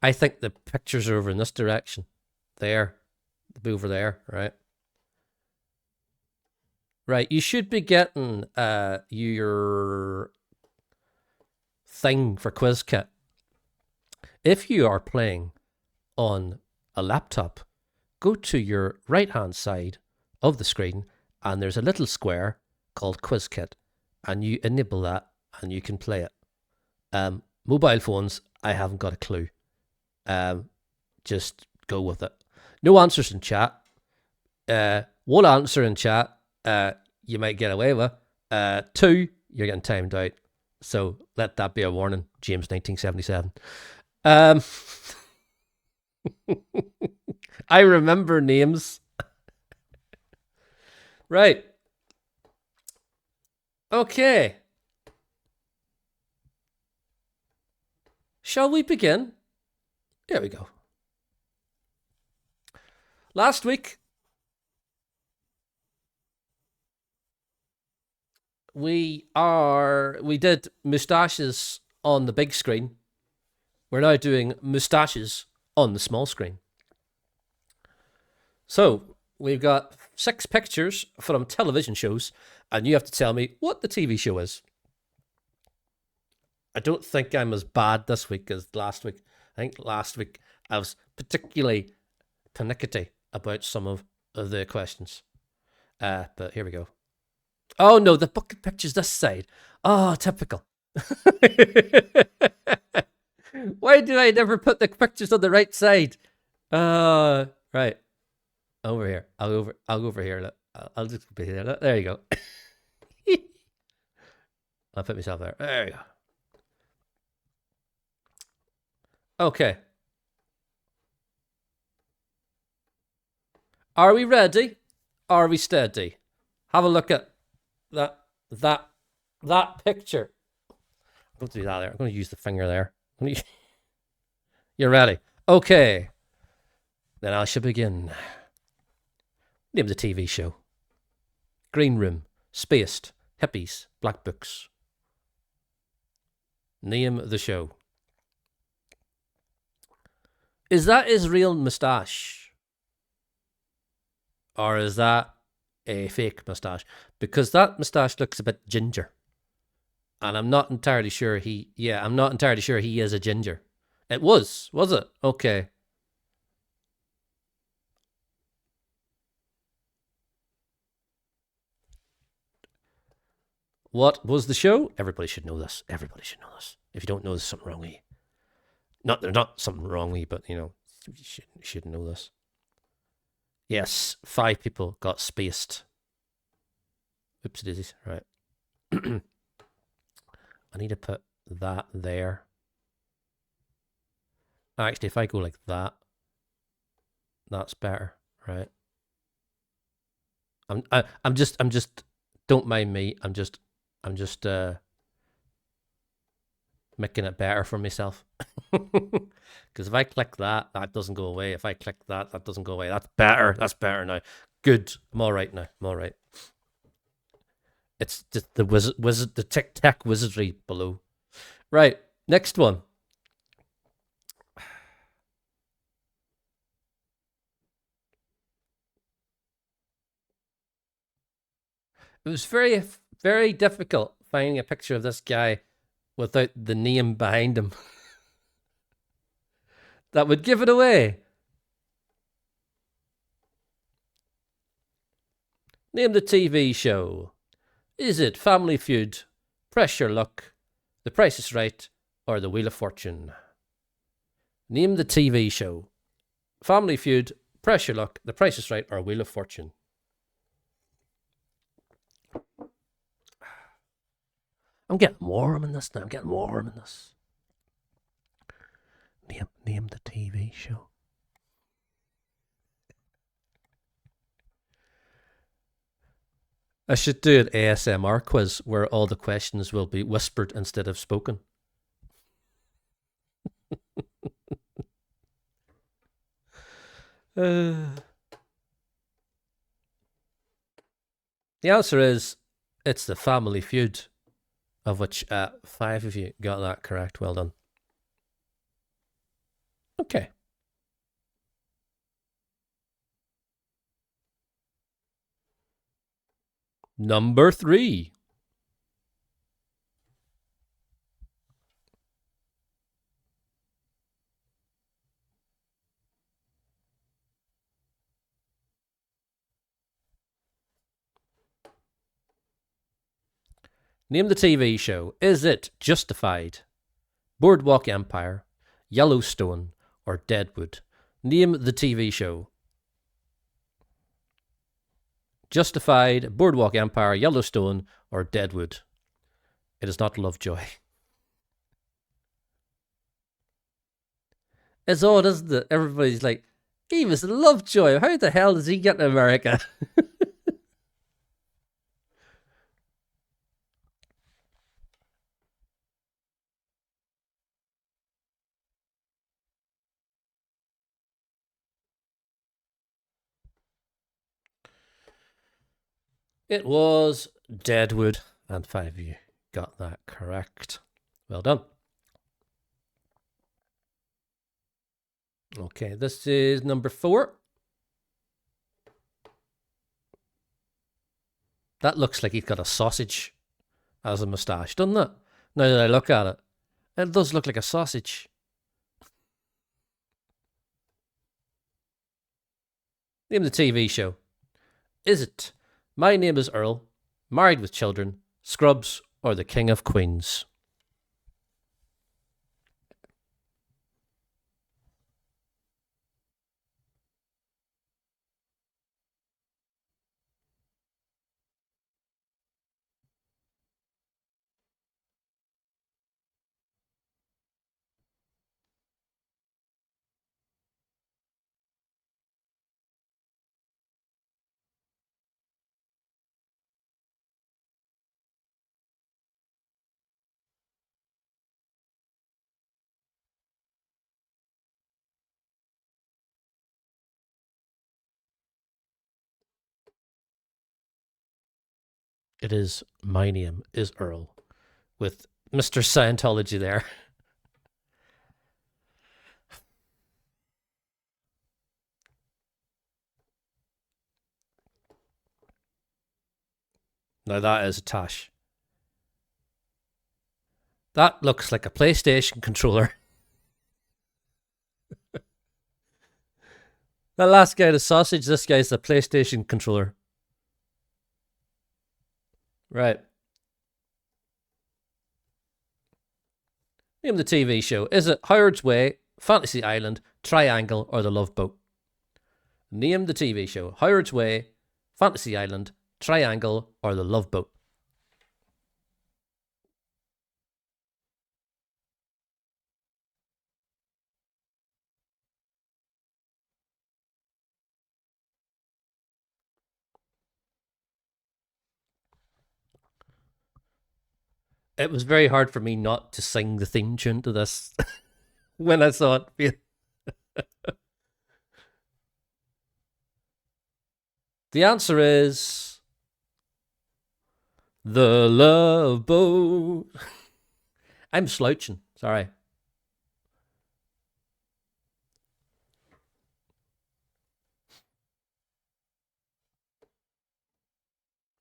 I think the pictures are over in this direction. There. They'll be over there, right? Right. You should be getting your thing for QuizKit. If you are playing on a laptop, go to your right hand side of the screen and there's a little square called QuizKit, and you enable that and you can play it. Mobile phones, I haven't got a clue. Just go with it. No answers in chat. One answer in chat, you might get away with. Two, you're getting timed out. So let that be a warning, James 1977. I remember names. Right. Okay. Shall we begin? There we go. Last week, we did moustaches on the big screen. We're now doing moustaches on the small screen. So we've got 6 pictures from television shows, and you have to tell me what the TV show is. I don't think I'm as bad this week as last week. I think last week I was particularly panicky about some of the questions. But here we go. Oh no, the bucket picture's this side. Oh, typical. Why do I never put the pictures on the right side? Right. Over here. I'll go over here. Look. I'll just be here. Look. There you go. I'll put myself there. There you go. Okay. Are we ready? Are we steady? Have a look at that picture. I'm going to do that there. I'm going to use the finger there. You're ready. Okay. Then I shall begin. Name the TV show. Green Room, Spaced, Hippies, Black Books. Name the show. Is that his real moustache? Or is that a fake moustache? Because that moustache looks a bit ginger. And I'm not entirely sure I'm not entirely sure he is a ginger. It was it? Okay. What was the show? Everybody should know this. Everybody should know this. If you don't know, there's something wrong with you. There's not something wrong with you, but you should know this. Yes, 5 people got spaced. Oopsie daisies. Right. I need to put that there. Actually, if I go like that, that's better, right? I'm just don't mind me. I'm just making it better for myself. Because if I click that, that doesn't go away. If I click that, that doesn't go away. That's better. That's better now. Good. I'm all right now. I'm all right. It's just the wizard, the tech wizardry below. Right. Next one. It was very, very difficult finding a picture of this guy without the name behind him. That would give it away. Name the TV show. Is it Family Feud, Press Your Luck, The Price is Right, or The Wheel of Fortune? Name the TV show. Family Feud, Press Your Luck, The Price is Right, or Wheel of Fortune? I'm getting warm in this now. I'm getting warm in this. Name the TV show. I should do an ASMR quiz where all the questions will be whispered instead of spoken. The answer is it's The Family Feud, of which 5 of you got that correct. Well done. Okay. Number 3. Name the TV show. Is it Justified, Boardwalk Empire, Yellowstone, or Deadwood? Name the TV show. Justified, Boardwalk Empire, Yellowstone, or Deadwood? It is not Lovejoy. It's odd, isn't it? Everybody's like, he was Lovejoy. How the hell does he get to America? It was Deadwood, and 5 of you got that correct. Well done. Okay, this is number 4. That looks like he's got a sausage as a moustache, doesn't it? Now that I look at it, it does look like a sausage. Name the TV show. Is it My Name is Earl, Married with Children, Scrubs, or The King of Queens? It is My Name is Earl, with Mr. Scientology there. Now that is a Tash. That looks like a PlayStation controller. The last guy, the sausage, this guy's the PlayStation controller. Right. Name the TV show. Is it Howard's Way, Fantasy Island, Triangle, or The Love Boat? Name the TV show. Howard's Way, Fantasy Island, Triangle, or The Love Boat? It was very hard for me not to sing the theme tune to this when I saw it. The answer is The Love Boat. I'm slouching. Sorry.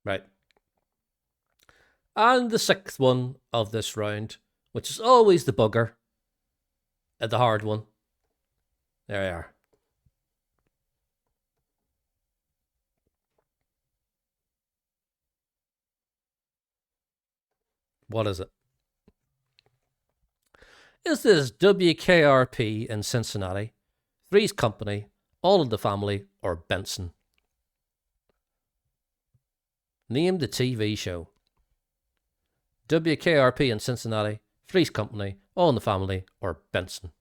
Right. And the 6th one of this round, which is always the bugger, the hard one. There we are. What is it? Is this WKRP in Cincinnati, Three's Company, All in the Family, or Benson? Name the TV show. WKRP in Cincinnati, Three's Company, All in the Family, or Benson?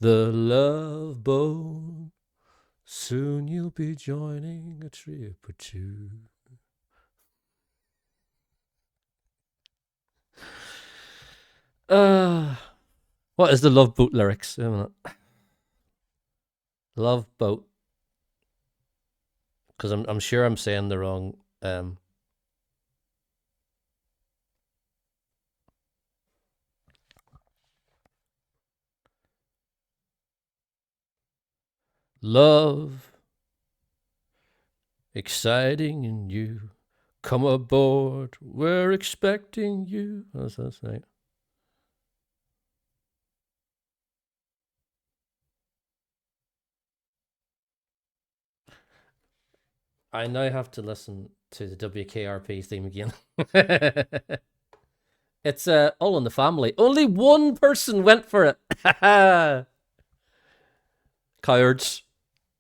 The Love Boat. Soon you'll be joining a trip or two. What is the Love Boat lyrics? Love Boat. Because I'm sure I'm saying the wrong. Love, exciting and new. Come aboard, we're expecting you. What's that say? I now have to listen to the WKRP theme again. It's all in the family. Only one person went for it. Cowards.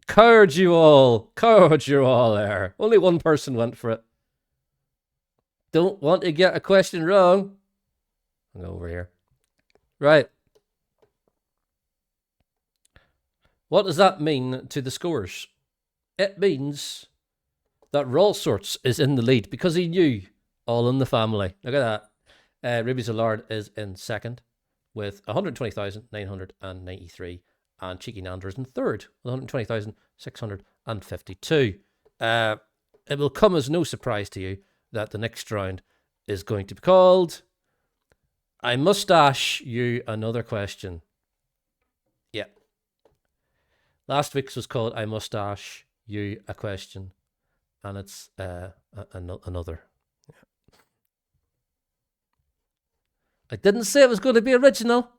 Cowards you all. Cowards you all there. Only one person went for it. Don't want to get a question wrong. I'll go over here. Right. What does that mean to the scores? It means that Roll Sorts is in the lead because he knew all in the family. Look at that. Ruby's Allard is in second with 120,993, and Cheeky Nander is in third with 120,652. It will come as no surprise to you that the next round is going to be called I Moustache You Another Question. Yeah. Last week's was called I Moustache You a Question, and it's another. I didn't say it was going to be original.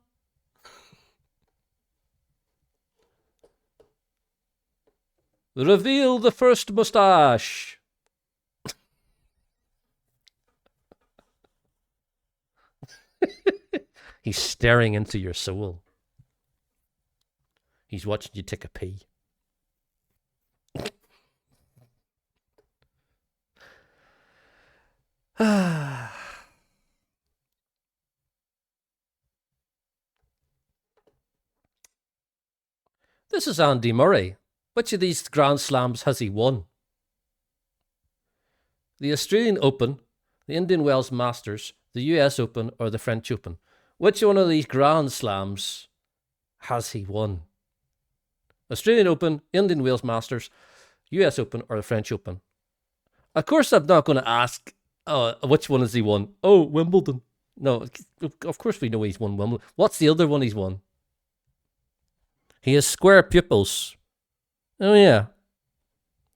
Reveal the first moustache. He's staring into your soul. He's watching you take a pee. This is Andy Murray. Which of these Grand Slams has he won? The Australian Open, the Indian Wells Masters, the US Open, or the French Open? Which one of these Grand Slams has he won? Australian Open, Indian Wells Masters, US Open, or the French Open? Of course I'm not going to ask, which one has he won? Oh, Wimbledon. No, of course we know he's won Wimbledon. What's the other one he's won? He has square pupils. Oh, yeah.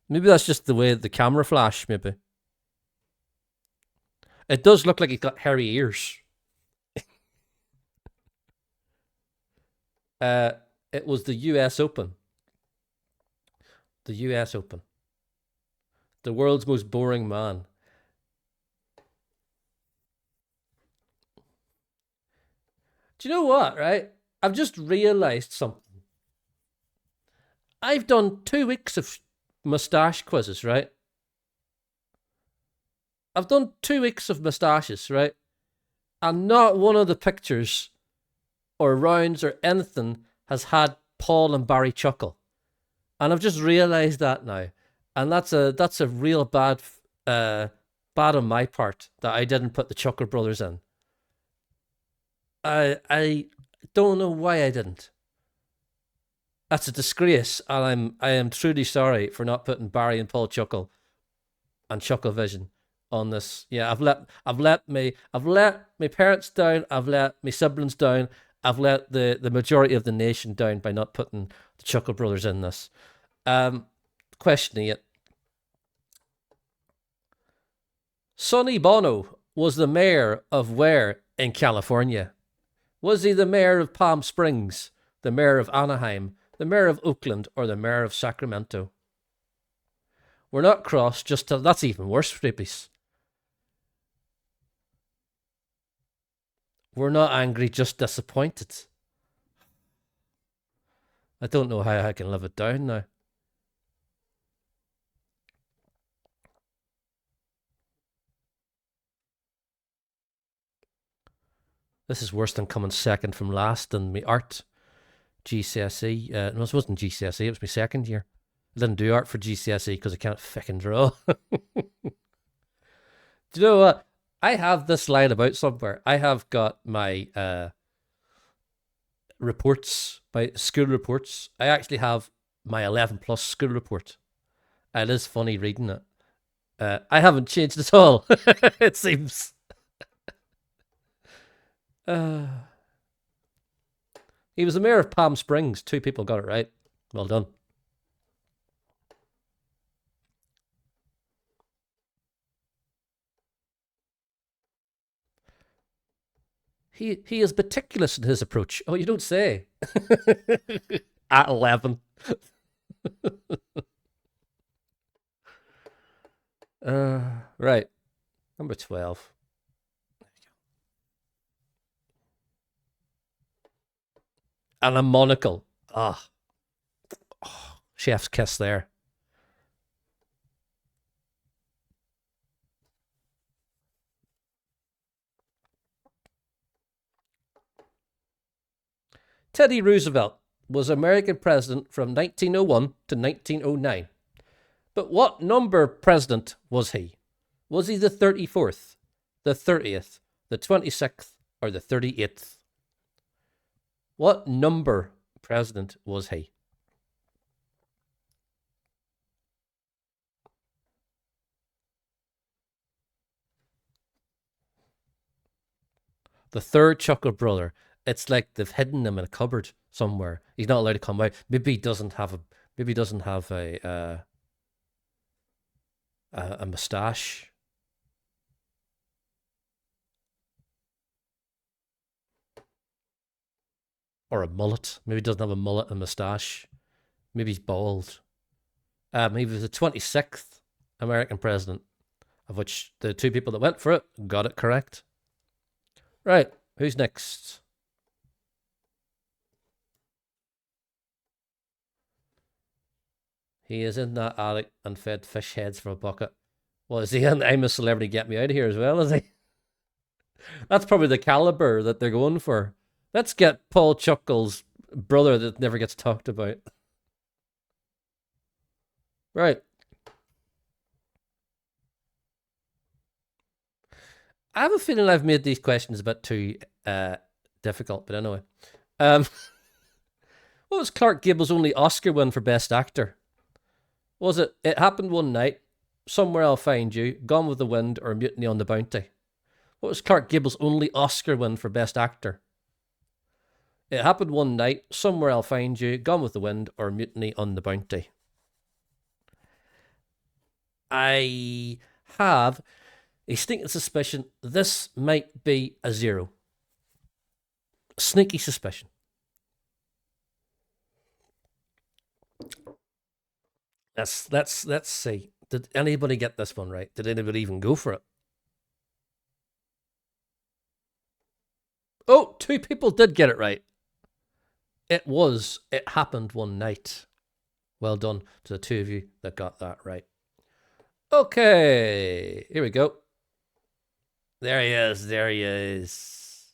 Maybe that's just the way the camera flash, maybe. It does look like he's got hairy ears. It was the US Open. The US Open. The world's most boring man. Do you know what, right? I've just realised something. I've done 2 weeks of moustache quizzes, right? I've done 2 weeks of moustaches, right? And not one of the pictures or rounds or anything has had Paul and Barry chuckle. And I've just realised that now. And that's a real bad on my part that I didn't put the Chucker brothers in. I don't know why I didn't. That's a disgrace, and I am truly sorry for not putting Barry and Paul Chuckle and Chuckle Vision on this. Yeah, I've let my parents down, I've let my siblings down, I've let the majority of the nation down by not putting the Chuckle brothers in this. Questioning it. Sonny Bono was the mayor of where in California? Was he the mayor of Palm Springs, the mayor of Anaheim, the mayor of Oakland, or the mayor of Sacramento? We're not cross, that's even worse, Freebies. We're not angry, just disappointed. I don't know how I can live it down now. This is worse than coming second from last in my art GCSE. No, it wasn't GCSE, it was my second year. I didn't do art for GCSE because I can't fucking draw. Do you know what? I have this line about somewhere. I have got my reports, my school reports. I actually have my 11 plus school report. It is funny reading it. I haven't changed at all, it seems. He was the mayor of Palm Springs. 2 people got it right. Well done. He is meticulous in his approach. Oh, you don't say. At 11. Right. Number 12. And a monocle. Ah, oh, chef's kiss there. Teddy Roosevelt was American president from 1901 to 1909. But what number president was he? Was he the 34th, the 30th, the 26th, or the 38th? What number president was he? The third Chuckle brother. It's like they've hidden him in a cupboard somewhere. He's not allowed to come out. Maybe he doesn't have a. Maybe he doesn't have a moustache. Or a mullet. Maybe he doesn't have a mullet and moustache. Maybe he's bald. Maybe he's the 26th American president, of which the two people that went for it got it correct. Right, who's next? He is in that attic and fed fish heads from a bucket. Well, is he in I'm a Celebrity, Get Me Out of Here as well, is he? That's probably the caliber that they're going for. Let's get Paul Chuckle's brother that never gets talked about. Right. I have a feeling I've made these questions a bit too difficult, but anyway. Um, what was Clark Gable's only Oscar win for Best Actor? Was it It Happened One Night, Somewhere I'll Find You, Gone with the Wind, or Mutiny on the Bounty? What was Clark Gable's only Oscar win for Best Actor? It Happened One Night, Somewhere I'll Find You, Gone with the Wind, or Mutiny on the Bounty? I have a sneaking suspicion this might be a 0. Sneaky suspicion. Let's see. Did anybody get this one right? Did anybody even go for it? Oh, 2 people did get it right. It Happened One Night. Well done to the 2 of you that got that right. Okay, here we go. There he is. There he is.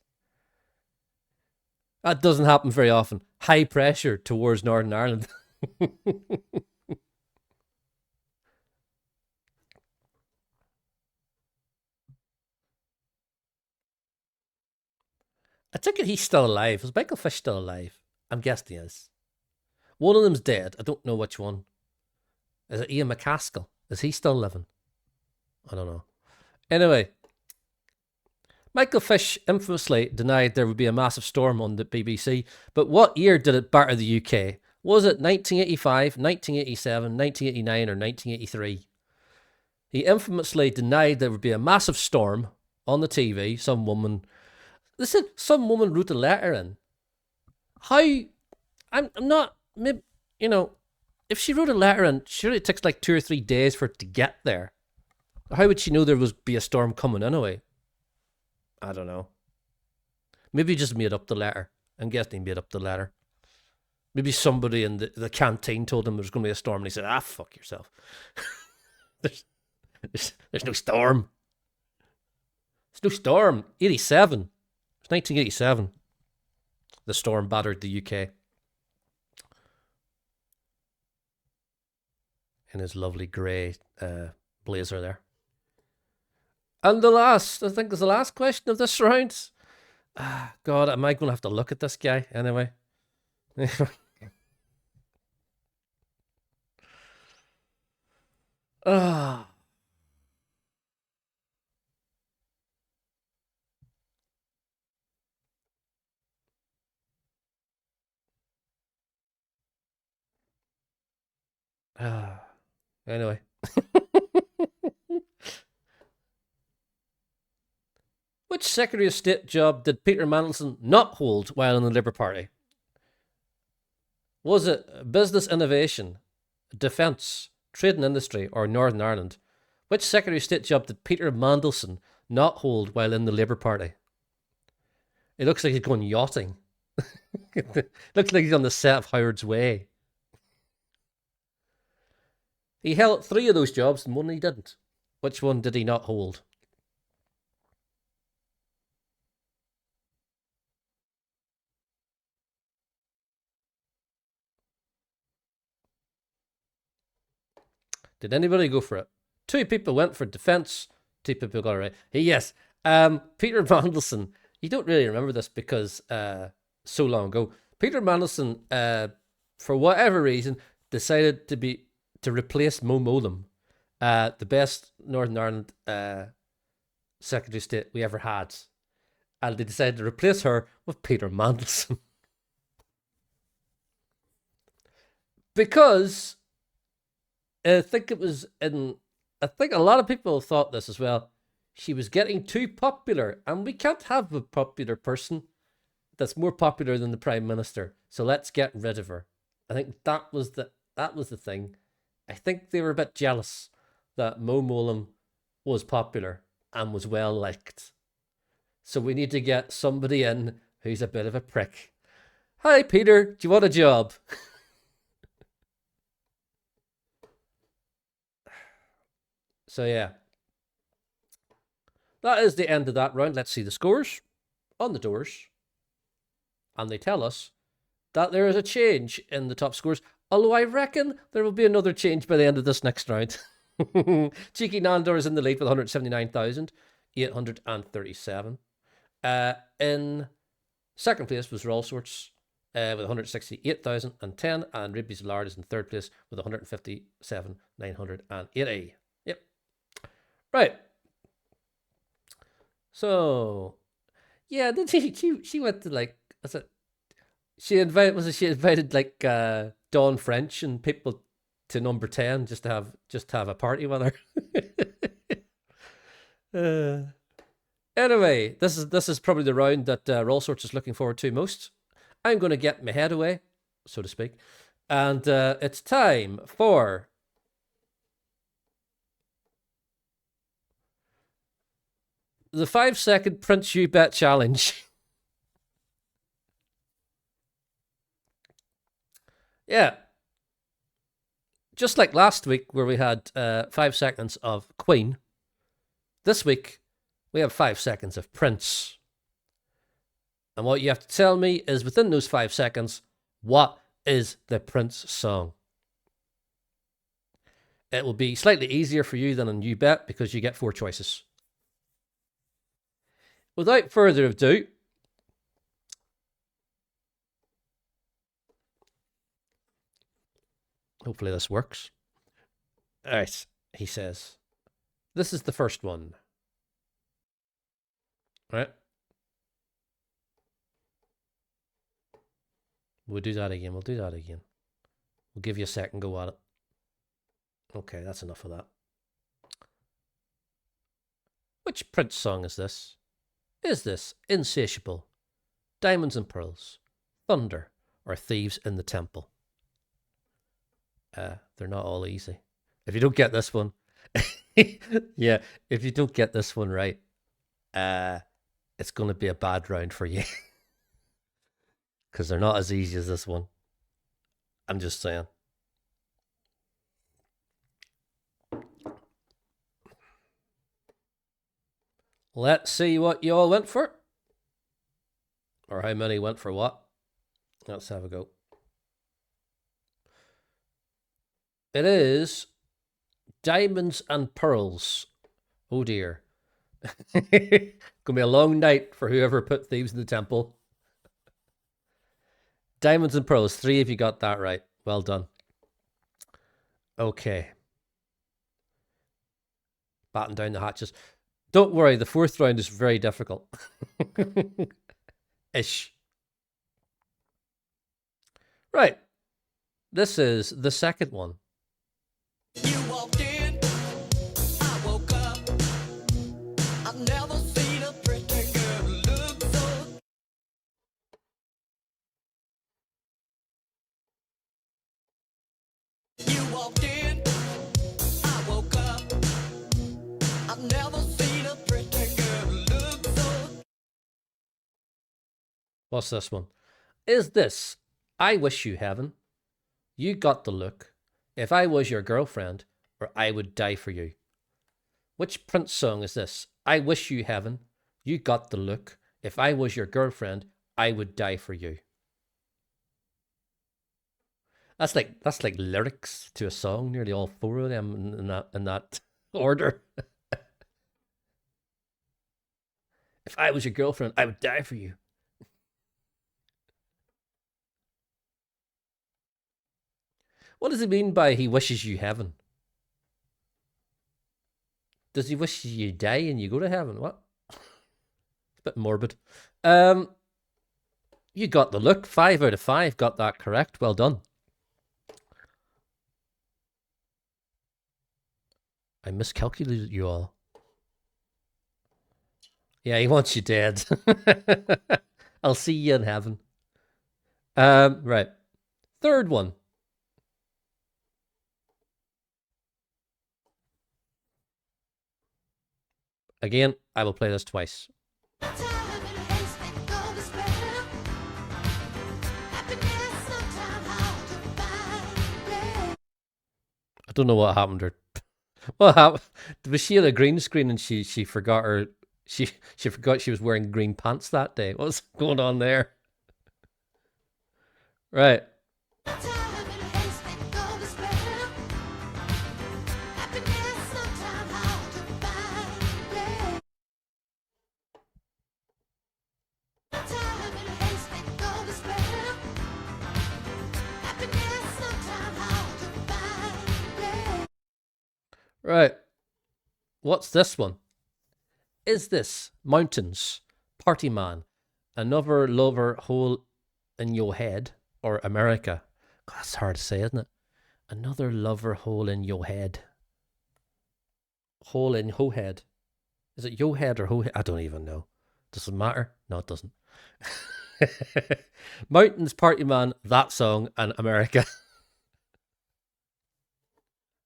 That doesn't happen very often. High pressure towards Northern Ireland. I take it he's still alive. Is Michael Fish still alive? I'm guessing he is. One of them's dead. I don't know which one. Is it Ian McCaskill? Is he still living? I don't know. Anyway, Michael Fish infamously denied there would be a massive storm on the BBC, but what year did it batter the UK? Was it 1985, 1987, 1989, or 1983? He infamously denied there would be a massive storm on the TV. Some woman wrote a letter in. How? I'm not, maybe, if she wrote a letter in, surely it takes like 2 or 3 days for it to get there. How would she know there would be a storm coming anyway? I don't know. Maybe he just made up the letter. I'm guessing he made up the letter. Maybe somebody in the canteen told him there was going to be a storm and he said, fuck yourself. there's no storm. There's no storm. 87. It's 1987. The storm battered the UK. In his lovely grey blazer there. And I think is the last question of this round. God, am I going to have to look at this guy anyway? Ah. Anyway. Which Secretary of State job did Peter Mandelson not hold while in the Labour Party? Was it business innovation, defence, trade and industry, or Northern Ireland? Which Secretary of State job did Peter Mandelson not hold while in the Labour Party? It looks like he's going yachting. Looks like he's on the set of Howard's Way. He held 3 of those jobs and one he didn't. Which one did he not hold? Did anybody go for it? 2 people went for defence. 2 people got it right. Hey, yes. Peter Mandelson. You don't really remember this because so long ago. Peter Mandelson, for whatever reason, decided to replace Mo Mowlam, the best Northern Ireland Secretary of State we ever had. And they decided to replace her with Peter Mandelson. Because I think a lot of people thought this as well. She was getting too popular, and we can't have a popular person that's more popular than the Prime Minister. So let's get rid of her. I think that was the thing. I think they were a bit jealous that Mo Mowlam was popular and was well liked. So we need to get somebody in who's a bit of a prick. Hi, Peter, do you want a job? So yeah, that is the end of that round. Let's see the scores on the doors. And they tell us that there is a change in the top scores. Although I reckon there will be another change by the end of this next round. Cheeky Nandor is in the lead with 179,837. In second place was Roll Sorts with 168,010. And Ribby's Lard is in third place with 157,980. Yep. Right. So, yeah, then she went to like, what's it? She invited like Dawn French and people to number 10 just to have a party with her. Anyway, this is probably the round that Roll Sorts is looking forward to most. I'm going to get my head away, so to speak, and it's time for the 5-second Prince You Bet challenge. Yeah. Just like last week where we had 5 seconds of Queen, this week we have 5 seconds of Prince. And what you have to tell me is within those 5 seconds, what is the Prince song? It will be slightly easier for you than on You Bet because you get 4 choices. Without further ado, hopefully this works. All right, he says, this is the first one. All right. We'll do that again. We'll give you a second, go at it. Okay, that's enough of that. Which Prince song is this? Is this Insatiable, Diamonds and Pearls, Thunder, or Thieves in the Temple? They're not all easy. If you don't get this one, yeah, if you don't get this one right, it's going to be a bad round for you. Because they're not as easy as this one. I'm just saying. Let's see what you all went for. Or how many went for what. Let's have a go. It is Diamonds and Pearls. Oh dear. Gonna be a long night for whoever put Thieves in the Temple. Diamonds and Pearls. 3 if you got that right. Well done. Okay. Batten down the hatches. Don't worry, the 4th round is very difficult. Ish. Right. This is the second one. You walked in, I woke up. I've never seen a prettier walked in, I woke up. I've never seen a pretty girl look so. What's this one? Is this I Wish You Heaven? You Got the Look. If I Was Your Girlfriend, or I Would Die for You. Which Prince song is this? I Wish You Heaven. You Got the Look. If I Was Your Girlfriend, I Would Die for You. That's like lyrics to a song. Nearly all four of them in that order. If I was your girlfriend, I would die for you. What does he mean by he wishes you heaven? Does he wish you die and you go to heaven? What? It's a bit morbid. You got the look. 5 out of 5. Got that correct. Well done. I miscalculated you all. Yeah, he wants you dead. I'll see you in heaven. Right. Third one. Again, I will play this twice. I don't know what happened to her. What happened? Was she on a green screen and she forgot her she forgot she was wearing green pants that day? What's going on there? Right. Right. What's this one? Is this Mountains, Party Man, Another Lover Hole in Your Head, or America? God, that's hard to say, isn't it? Another lover hole in your head. Hole in ho head. Is it yo head or ho head? I don't even know. Does it matter? No, it doesn't. Mountains, Party Man, that song, and America.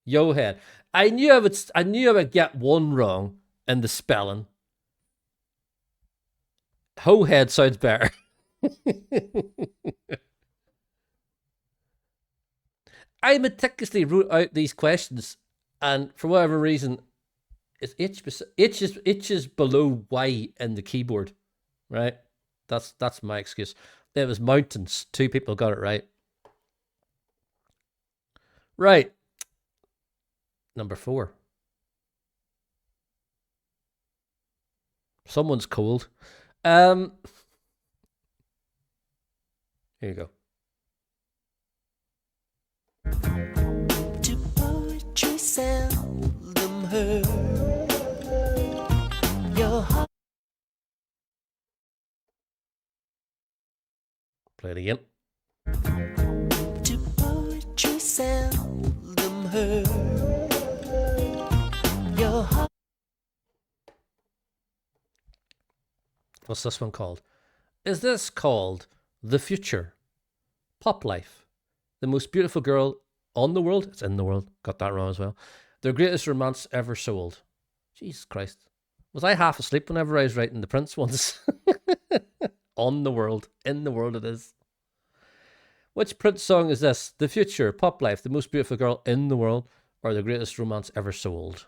Yo head. I knew I would get one wrong in the spelling. Ho head sounds better. I meticulously wrote out these questions, and for whatever reason, it's H is below Y in the keyboard, right? That's my excuse. It was mountains. 2 people got it right. Right. Number 4. Someone's cold. Here you go. To poetry seldom heard. Your heart. Play it again. To poetry seldom heard. Your heart. What's this one called? Is this called The Future? Pop Life. The Most Beautiful Girl on the World. It's in the world. Got that wrong as well. The Greatest Romance Ever Sold. Jesus Christ. Was I half asleep whenever I was writing the Prince ones? On the world. In the world it is. Which Prince song is this? The Future, Pop Life, The Most Beautiful Girl in the World, or The Greatest Romance Ever Sold?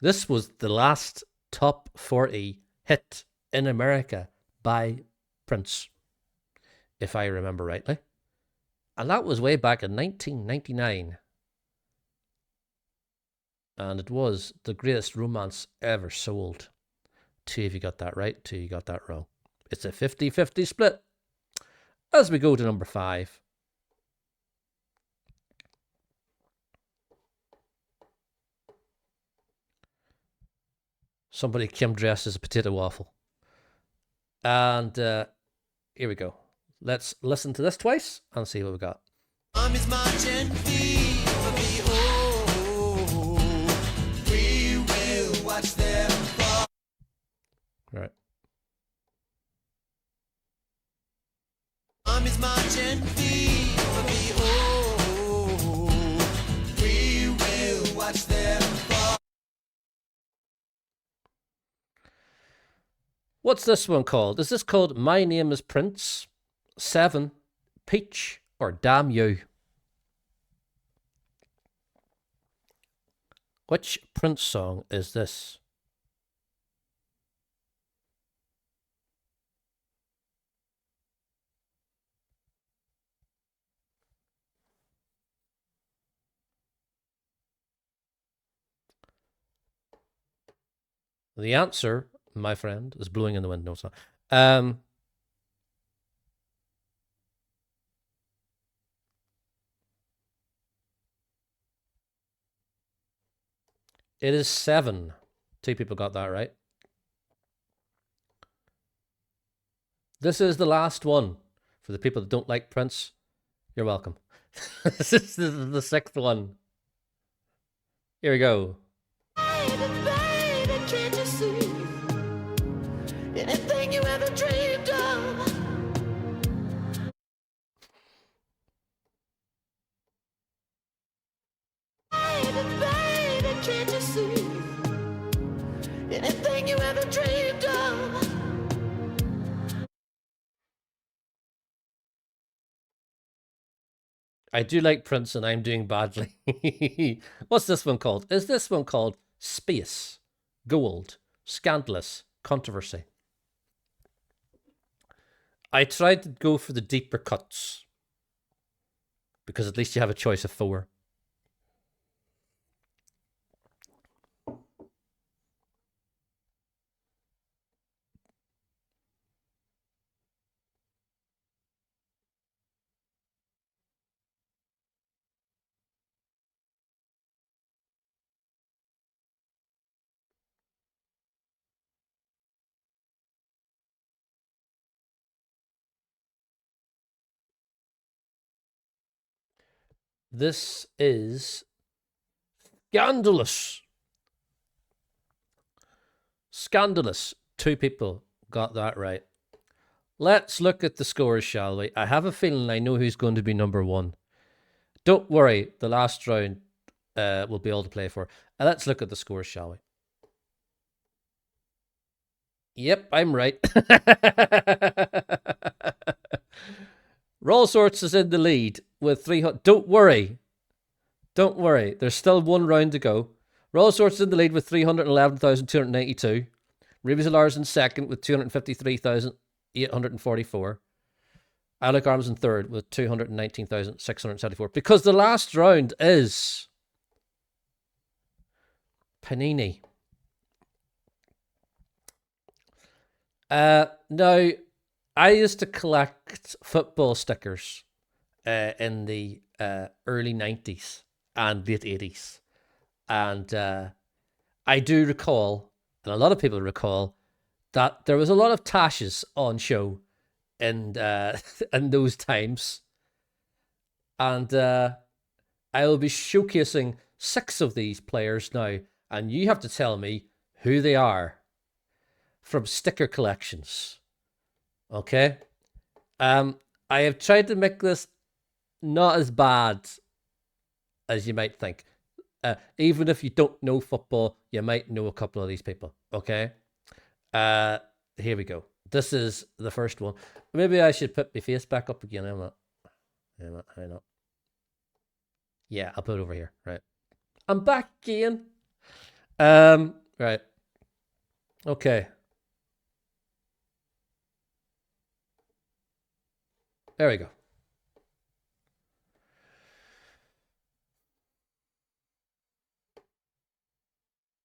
This was the last top 40 hit in America by Prince, if I remember rightly. And that was way back in 1999. And it was The Greatest Romance Ever Sold. 2 of you got that right, 2 of you got that wrong. It's a 50-50 split. As we go to number 5. Somebody came dressed as a potato waffle. And here we go. Let's listen to this twice and see what we got. Mommy's marching feet for me. Oh, we will watch them fall. Right. Mommy's marching feet for me. Oh, What's this one called? Is this called My Name is Prince, 7, Peach, or Damn You? Which Prince song is this? The answer, my friend, is blowing in the wind. No, it's not. It is 7. 2 people got that right. This is the last one. For the people that don't like Prince, you're welcome. This is the 6th one. Here we go. Baby, baby, can't you see anything you ever dreamed of? Baby, baby, can't you see anything you ever dreamed of? I do like Prince and I'm doing badly. What's this one called? Is this one called Space, Gold, Scandalous, Controversy? I tried to go for the deeper cuts because at least you have a choice of 4. This is Scandalous. Scandalous. 2 people got that right. Let's look at the scores, shall we? I have a feeling I know who's going to be number 1. Don't worry, the last round will be all to play for. Let's look at the scores, shall we? Yep, I'm right. Roll Sorts is in the lead with 300. Don't worry. Don't worry. There's still 1 round to go. Roll Sorts is in the lead with 311,292. Ruby's Alar's in second with 253,844. Alec Arms in third with 219,674. Because the last round is Panini. Now, I used to collect football stickers in the early 90s and late 80s. And I do recall, and a lot of people recall, that there was a lot of tashes on show in in those times. And I will be showcasing 6 of these players now, and you have to tell me who they are from sticker collections. Okay? I have tried to make this not as bad as you might think. Even if you don't know football, you might know a couple of these people. Okay? Here we go. This is the first one. Maybe I should put my face back up again. I'm not. Yeah, I'll put it over here. Right. I'm back again. Right. Okay. There we go.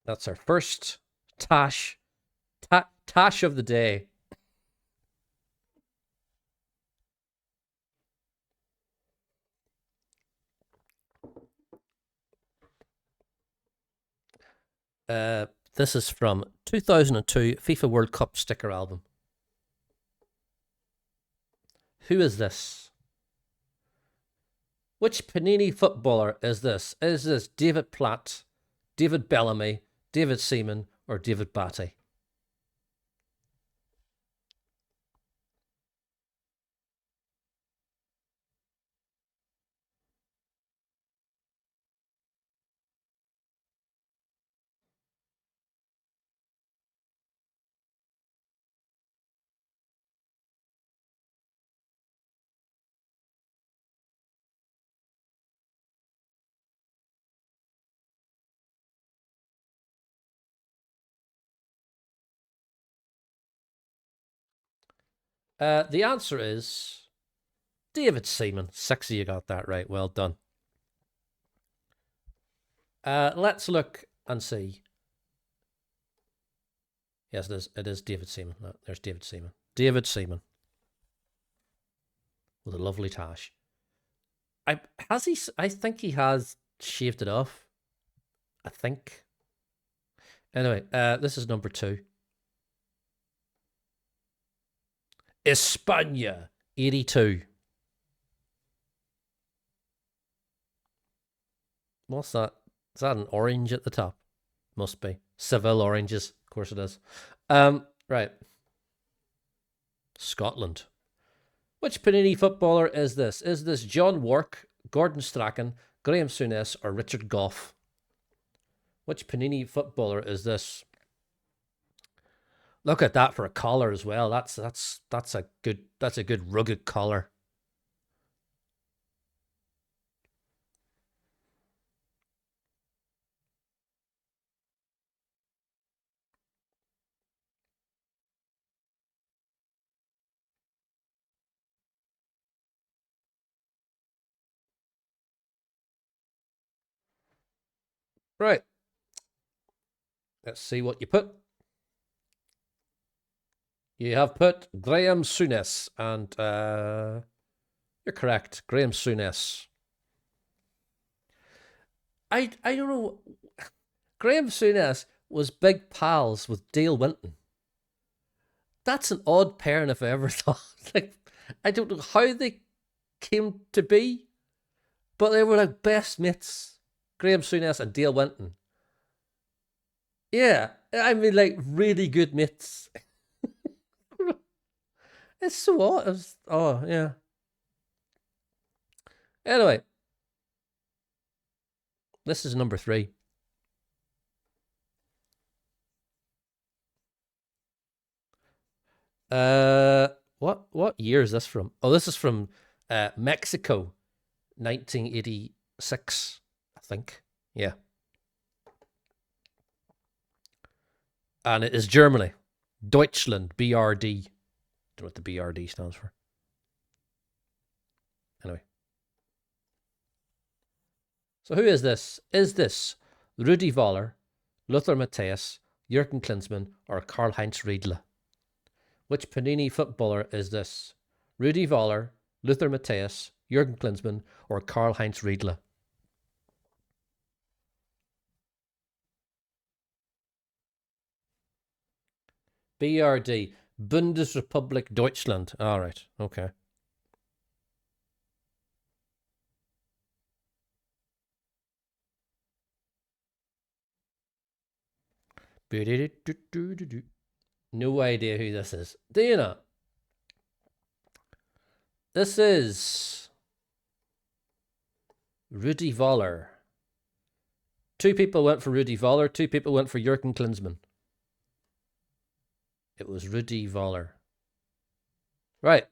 That's our first Tash of the day. This is from 2002 FIFA World Cup sticker album. Who is this? Which Panini footballer is this? Is this David Platt, David Bellamy, David Seaman, or David Batty? The answer is David Seaman. 6 of you got that right. Well done. Let's look and see. Yes, it is. It is David Seaman. No, there's David Seaman. David Seaman. With a lovely tash. I think he has shaved it off. I think. Anyway, this is number 2. España, 82. What's that? Is that an orange at the top? Must be. Seville oranges. Of course it is. Right. Scotland. Which Panini footballer is this? Is this John Wark, Gordon Strachan, Graham Souness, or Richard Gough? Which Panini footballer is this? Look at that for a collar as well. That's a good rugged collar. Right. Let's see what you put. You have put Graham Souness, and you're correct. Graham Souness. I don't know. Graham Souness was big pals with Dale Winton. That's an odd pairing if I ever thought. Like, I don't know how they came to be, but they were like best mates. Graham Souness and Dale Winton. Yeah, I mean, like really good mates. It's so odd. Oh, yeah. Anyway, this is number 3. What year is this from? Oh, this is from Mexico, 1986, I think. Yeah. And it is Germany. Deutschland, BRD. Don't know what the BRD stands for. Anyway. So who is this? Is this Rudi Voller, Lothar Matthäus, Jürgen Klinsmann, or Karl-Heinz Riedle? Which Panini footballer is this? Rudi Voller, Lothar Matthäus, Jürgen Klinsmann, or Karl-Heinz Riedle? BRD, Bundesrepublik Deutschland. All right, okay. No idea who this is. Do you know? This is Rudi Voller. 2 people went for Rudi Voller. 2 people went for Jürgen Klinsmann. It was Rudi Voller. Right.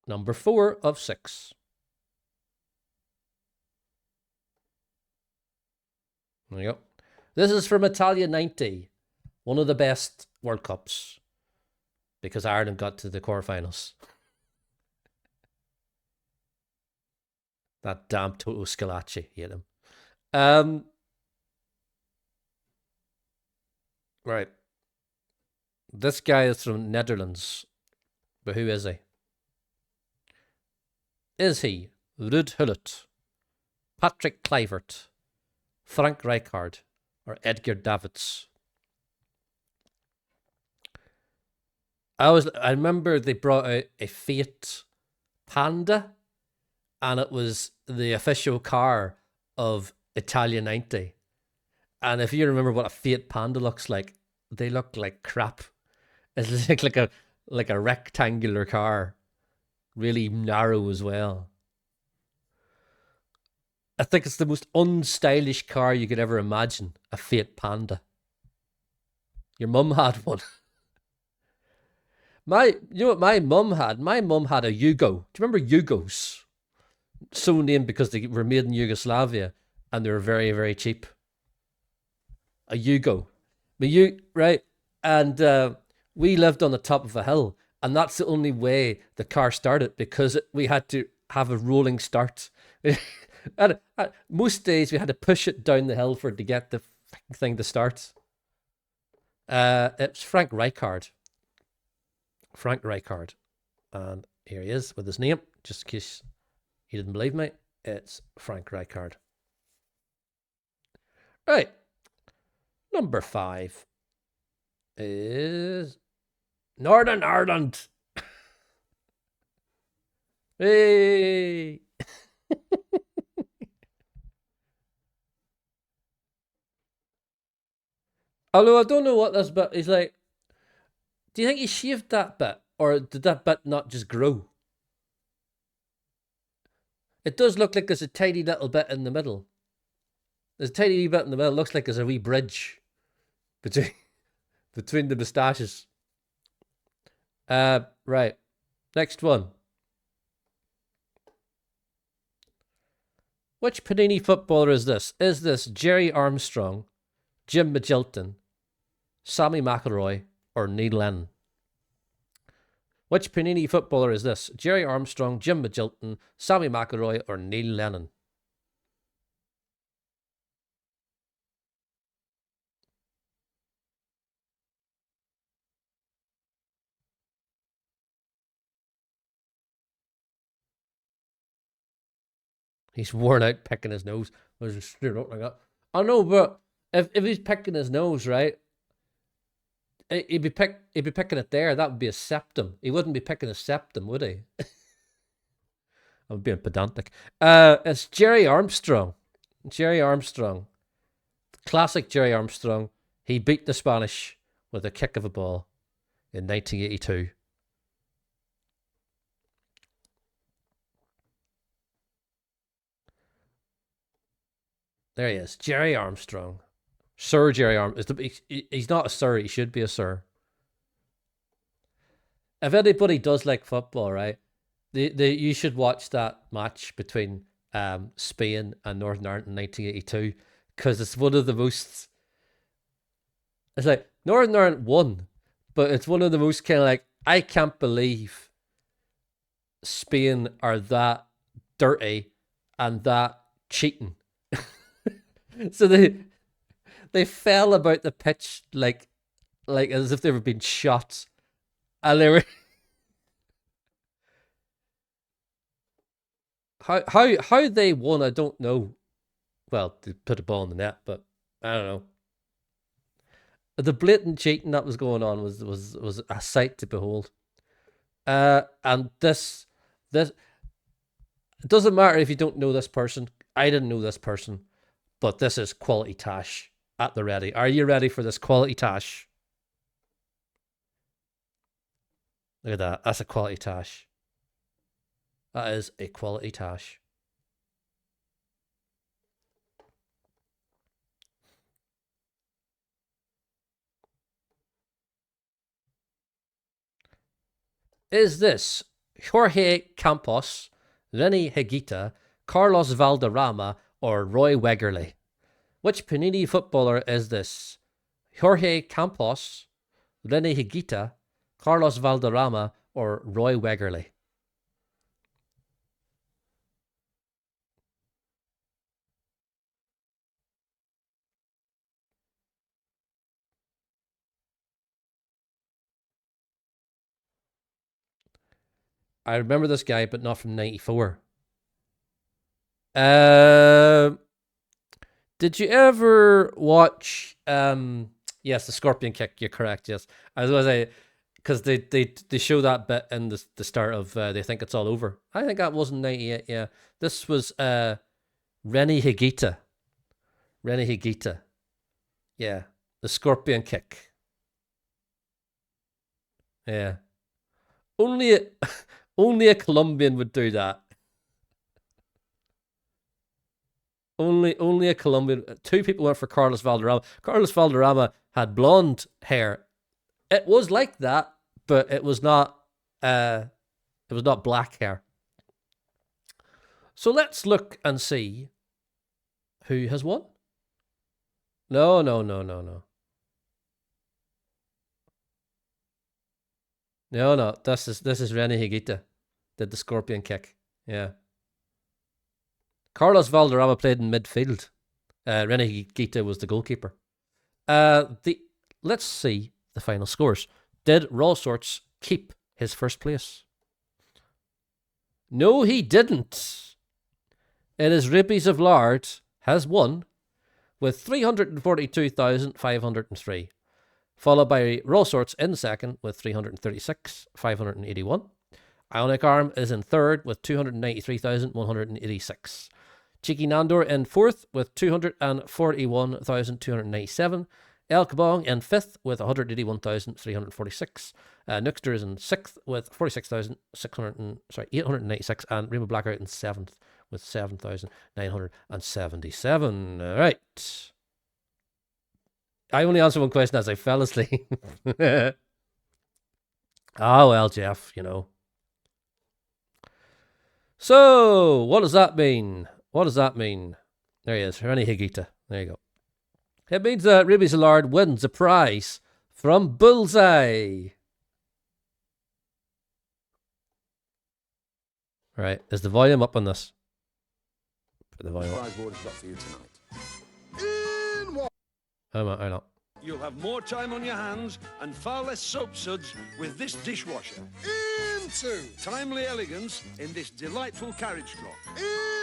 Number 4 of 6. There you go. This is from Italia 90. One of the best World Cups. Because Ireland got to the quarterfinals. That damn Toto Scalacci. Hate him. Right. This guy is from Netherlands. But who is he? Is he Ruud Gullit, Patrick Kluivert, Frank Rijkaard, or Edgar Davids? I remember they brought out a Fiat Panda, and it was the official car of Italia 90. And if you remember what a Fiat Panda looks like, they look like crap. It's like a rectangular car, really narrow as well. I think it's the most unstylish car you could ever imagine, a Fiat Panda. Your mum had one. You know what my mum had? My mum had a Yugo. Do you remember Yugos? So named because they were made in Yugoslavia and they were very, very cheap. A Yugo. Right? And we lived on the top of a hill, And that's the only way the car started because we had to have a rolling start. Most days we had to push it down the hill for it to get the thing to start. It's Frank Rijkaard. Frank Rijkaard. And here he is with his name, just in case you didn't believe me. It's Frank Rijkaard. Right. Number 5 is Northern Ireland. Hey. Although I don't know what this bit is like. Do you think he shaved that bit? Or did that bit not just grow? It does look like there's a tiny little bit in the middle. There's a tiny wee bit in the middle. It looks like there's a wee bridge between between the moustaches. Right. Next one. Which Panini footballer is this? Is this Jerry Armstrong, Jim Magilton, Sammy McIlroy, or Neil Lennon? Which Panini footballer is this? Jerry Armstrong, Jim Magilton, Sammy McIlroy, or Neil Lennon? He's worn out picking his nose. I was just straight up like that. I know, but if he's picking his nose, right, he'd be picking it there. That would be a septum. He wouldn't be picking a septum, would he? I'm being pedantic. It's Jerry Armstrong. Jerry Armstrong. Classic Jerry Armstrong. He beat the Spanish with a kick of a ball in 1982. There he is. Jerry Armstrong. Sir Jerry Armstrong. He's not a sir. He should be a sir. If anybody does like football, right, you should watch that match between Spain and Northern Ireland in 1982 because it's one of the most. It's like Northern Ireland won, but it's one of the most kind of like I can't believe Spain are that dirty and that cheating. So they fell about the pitch like as if they were being shot, and they were how they won. I don't know. Well, they put a ball in the net, but I don't know. The blatant cheating that was going on was a sight to behold. And this it doesn't matter if you don't know this person. I didn't know this person, but this is quality tash at the ready. Are you ready for this quality tash? Look at that. That's a quality tash. That is a quality tash. Is this Jorge Campos, Lenny Higuita, Carlos Valderrama, or Roy Wegerle? Which Panini footballer is this? Jorge Campos, Lenny Higuita, Carlos Valderrama, or Roy Wegerle? I remember this guy, but not from '94. Uh, did you ever watch? Yes, the Scorpion Kick. You're correct. Yes, I was going to say because they show that bit in the start of they think it's all over. I think that wasn't '98. Yeah, this was Rennie Higuita. Rennie Higuita. Yeah, the Scorpion Kick. Yeah, only a, only a Colombian would do that. Only a Colombian. Two people went for Carlos Valderrama. Carlos Valderrama had blonde hair. It was like that, but it was not. It was not black hair. So let's look and see who has won. No, no, no, no, no. No. This is Rene Higuita. Did the scorpion kick. Yeah. Carlos Valderrama played in midfield. Rene Higuita was the goalkeeper. Let's see the final scores. Did Raw Sorts keep his first place? No, he didn't. It is Ribbies of Lard has won with 342,503, followed by Raw Sorts in second with 336,581. Ionic Arm is in third with 293,186. Cheeky Nandor in fourth with 241,297. El Kabong in fifth with 181,346. Nookster is in sixth with 896, and Rainbow Blackout in seventh with 7,977. All right. I only answered one question as I fell asleep. Oh, well, Jeff, you know. So, what does that mean? What does that mean? There he is, Rene Higuita. There you go. It means that Ruby Zillard wins a prize from Bullseye. Right, is the volume up on this? Put the volume up. Prize board is got for you tonight. Hang on. You'll have more time on your hands and far less soap suds with this dishwasher. In 2. Timely elegance in this delightful carriage cloth.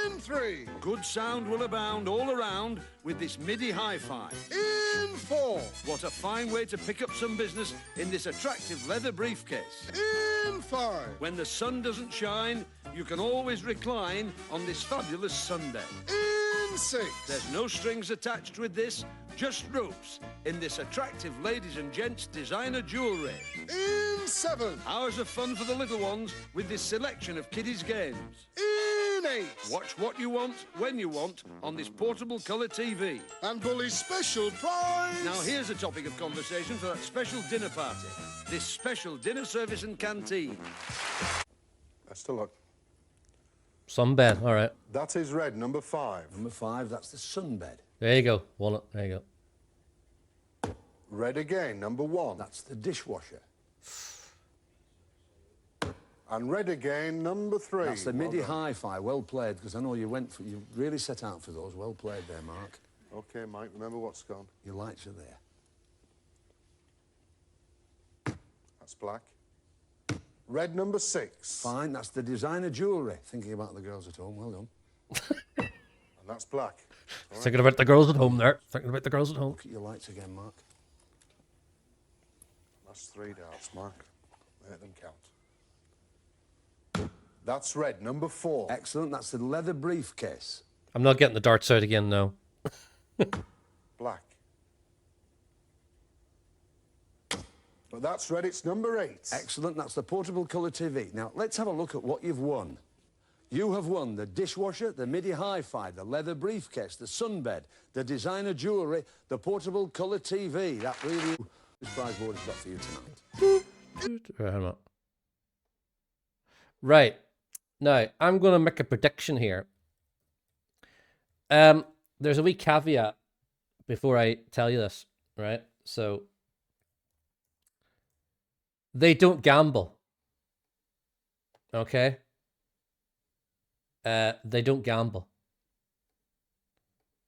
In 3. Good sound will abound all around with this MIDI hi-fi. In 4. What a fine way to pick up some business in this attractive leather briefcase. In 5. When the sun doesn't shine, you can always recline on this fabulous sunbed. In 6. There's no strings attached with this, just ropes in this attractive ladies and gents designer jewellery. In 7. Hours of fun for the little ones with this selection of kiddies' games. In 8. Watch what you want, when you want, on this portable colour TV. And Bully's special prize. Now here's a topic of conversation for that special dinner party. This special dinner service and canteen. Best of luck. Sunbed, all right. That is red, number 5. Number 5, that's the sunbed. There you go, Walnut. There you go. Red again, number 1. That's the dishwasher. And red again, number 3. That's the MIDI hi-fi. Well played, because I know you really set out for those. Well played there, Mark. Okay, Mike, remember what's gone. Your lights are there. That's black. Red number 6. Fine, that's the designer jewellery. Thinking about the girls at home, well done. And that's black. Thinking about the girls at home there. Thinking about the girls at home. Look at your lights again, Mark. That's 3 darts, Mark. Let them count. That's red, number 4. Excellent, that's the leather briefcase. I'm not getting the darts out again, no. Black. But that's red, it's number 8. Excellent, that's the portable colour TV. Now, let's have a look at what you've won. You have won the dishwasher, the MIDI hi-fi, the leather briefcase, the sunbed, the designer jewellery, the portable colour TV. That really... This prize board is got for you tonight. Right. Now, I'm going to make a prediction here. There's a wee caveat before I tell you this, right? So, they don't gamble. Okay? They don't gamble.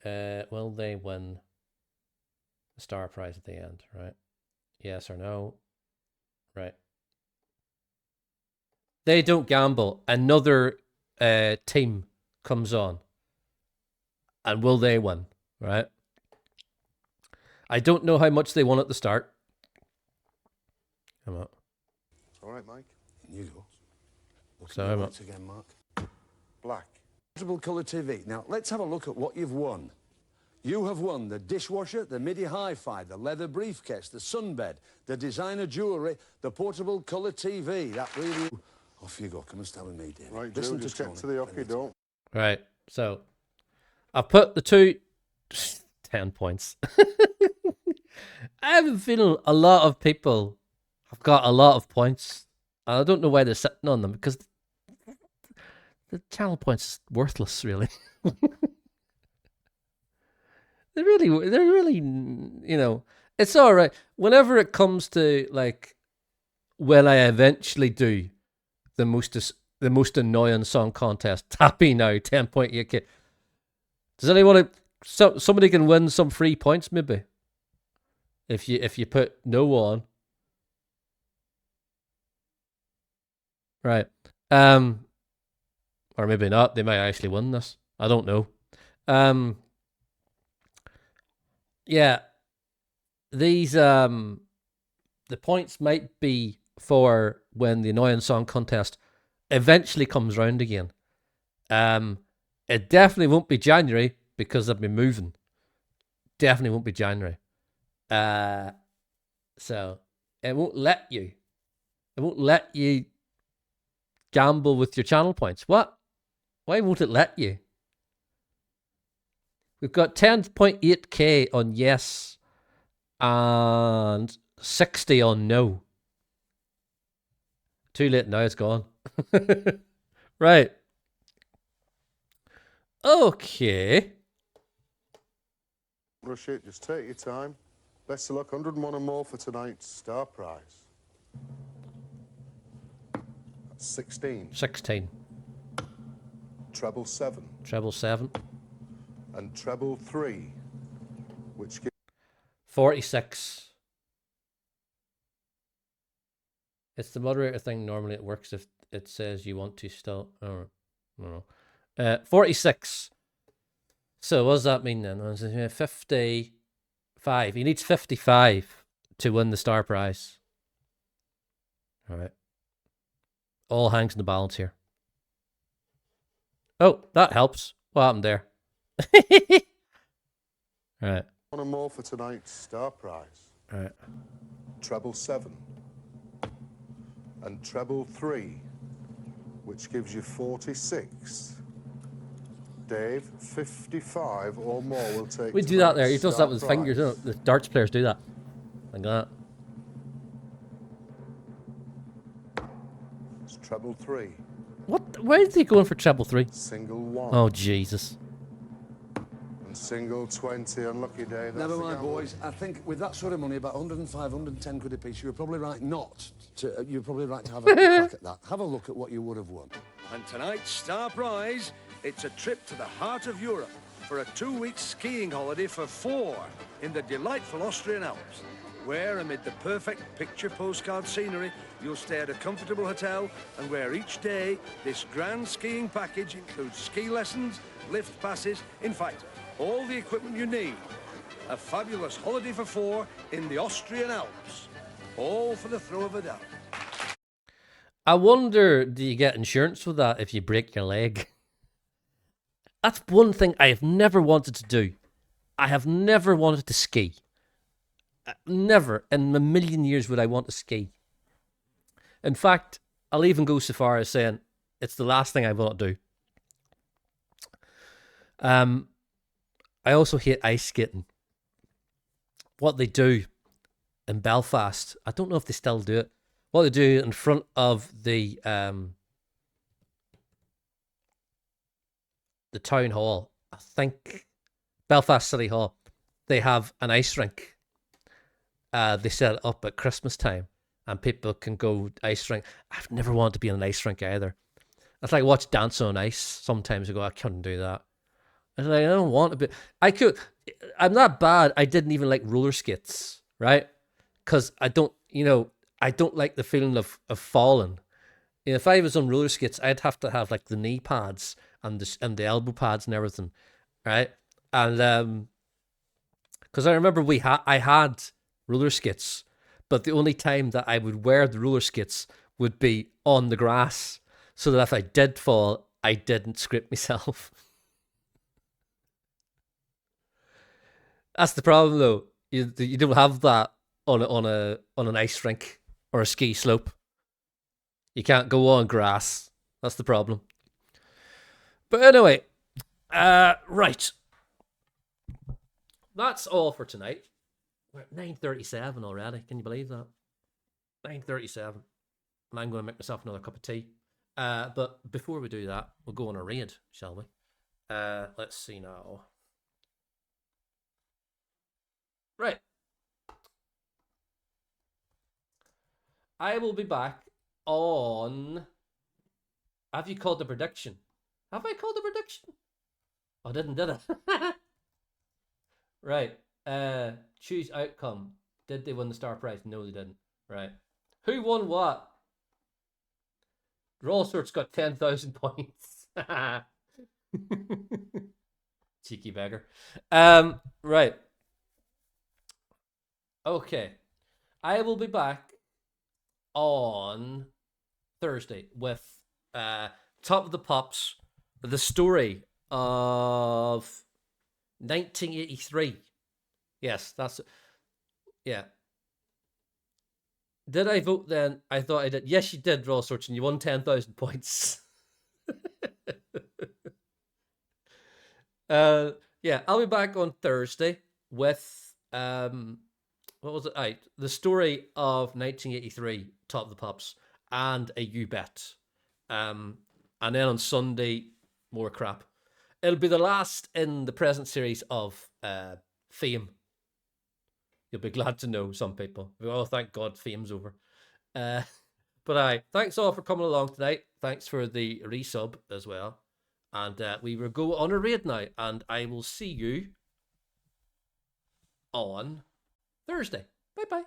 Will they win the star prize at the end, right? Yes or no? Right. They don't gamble. Another team comes on. And will they win, right? I don't know how much they won at the start. Come on. All right, Mike. In you go. Look So at your I'm lights again, Mark. Black. Portable colour TV. Now, let's have a look at what you've won. You have won the dishwasher, the MIDI hi-fi, the leather briefcase, the sunbed, the designer jewellery, the portable colour TV. That really... Off you go. Come and stand with me, David. Right, Joe, just get to the hockey, don't. Right. So, I've put the two... 10 points. I have a feeling a lot of people have got a lot of points. And I don't know why they're sitting on them, because the channel points is worthless, really. They're really, you know, it's all right. Whenever it comes to, like, when I eventually do the most annoying song contest. Happy now, 10.8k. Does anyone? Somebody can win some free points maybe. If you put no on. Right. Or maybe not. They might actually win this. I don't know. Yeah. These the points might be for when the annoying song contest eventually comes round again. It definitely won't be January because I've been moving. Definitely won't be January. So it won't let you. It won't let you gamble with your channel points. What? Why won't it let you? We've got 10.8k on yes and 60 on no. Too late now, it's gone. Right. Okay. Rush it, just take your time. Best of luck, 101 and more for tonight's star prize. That's 16. 16. Treble 7. Treble 7. And treble 3, which gives 46. It's the moderator thing. Normally it works if it says you want to still. Oh, no. 46. So what does that mean then? 55. He needs 55 to win the star prize. All right. All hangs in the balance here. Oh, that helps. What happened there? All right. one and more for tonight's star prize. All right. Treble 7. And treble 3, which gives you 46. Dave, 55 or more will take. We do that there. He tonight's does star that with his prize. fingers. You know? The darts players do that. Like that. It's treble 3. What? Why is he going for treble 3? Single 1. Oh, Jesus. And single 20. Unlucky Dave. Never mind, boys. I think with that sort of money, about 105, 110 quid a piece, you were probably right not to. You were probably right to have a crack at that. Have a look at what you would have won. And tonight's star prize, it's a trip to the heart of Europe for a 2-week skiing holiday for 4 in the delightful Austrian Alps, where, amid the perfect picture postcard scenery, you'll stay at a comfortable hotel, and where each day this grand skiing package includes ski lessons, lift passes, in fact, all the equipment you need. A fabulous holiday for 4 in the Austrian Alps. All for the throw of a dart. I wonder, do you get insurance for that if you break your leg? That's one thing I have never wanted to do. I have never wanted to ski. Never in a million years would I want to ski. In fact, I'll even go so far as saying it's the last thing I want to do. I also hate ice skating. What they do in Belfast, I don't know if they still do it. What they do in front of the town hall, I think Belfast City Hall, they have an ice rink. They set it up at Christmas time, and people can go ice rink. I've never wanted to be in an ice rink either. It's like watch Dance on Ice. Sometimes I go, I couldn't do that. It's like, I don't want to be. I could. I'm not bad. I didn't even like roller skates, right? Because I don't like the feeling of falling. You know, if I was on roller skates, I'd have to have like the knee pads and the elbow pads and everything, right? And because I remember I had roller skates, but the only time that I would wear the roller skates would be on the grass, so that if I did fall, I didn't scrape myself. That's the problem, though. You don't have that on an ice rink or a ski slope. You can't go on grass. That's the problem. But anyway, right. That's all for tonight. We're at 9:37 already. Can you believe that? 9:37. And I'm going to make myself another cup of tea. But before we do that, we'll go on a raid, shall we? Let's see now. Right. I will be back on. Have you called the prediction? Have I called the prediction? I didn't, did I? Right. Choose outcome. Did they win the star prize? No, they didn't. Right. Who won what? Rollsort's got 10,000 points. Cheeky beggar. Right. Okay. I will be back on Thursday with Top of the Pops, the story of 1983. Yes, that's yeah. Did I vote then? I thought I did. Yes, you did, Roll Sorts, and you won 10,000 points. Yeah, I'll be back on Thursday with what was it? The story of 1983, Top of the Pops, and a You Bet. And then on Sunday, more crap. It'll be the last in the present series of Fame. You'll be glad to know, some people. Oh, thank God, Fame's over. But thanks all for coming along tonight. Thanks for the resub as well. And we will go on a raid now. And I will see you on Thursday. Bye-bye.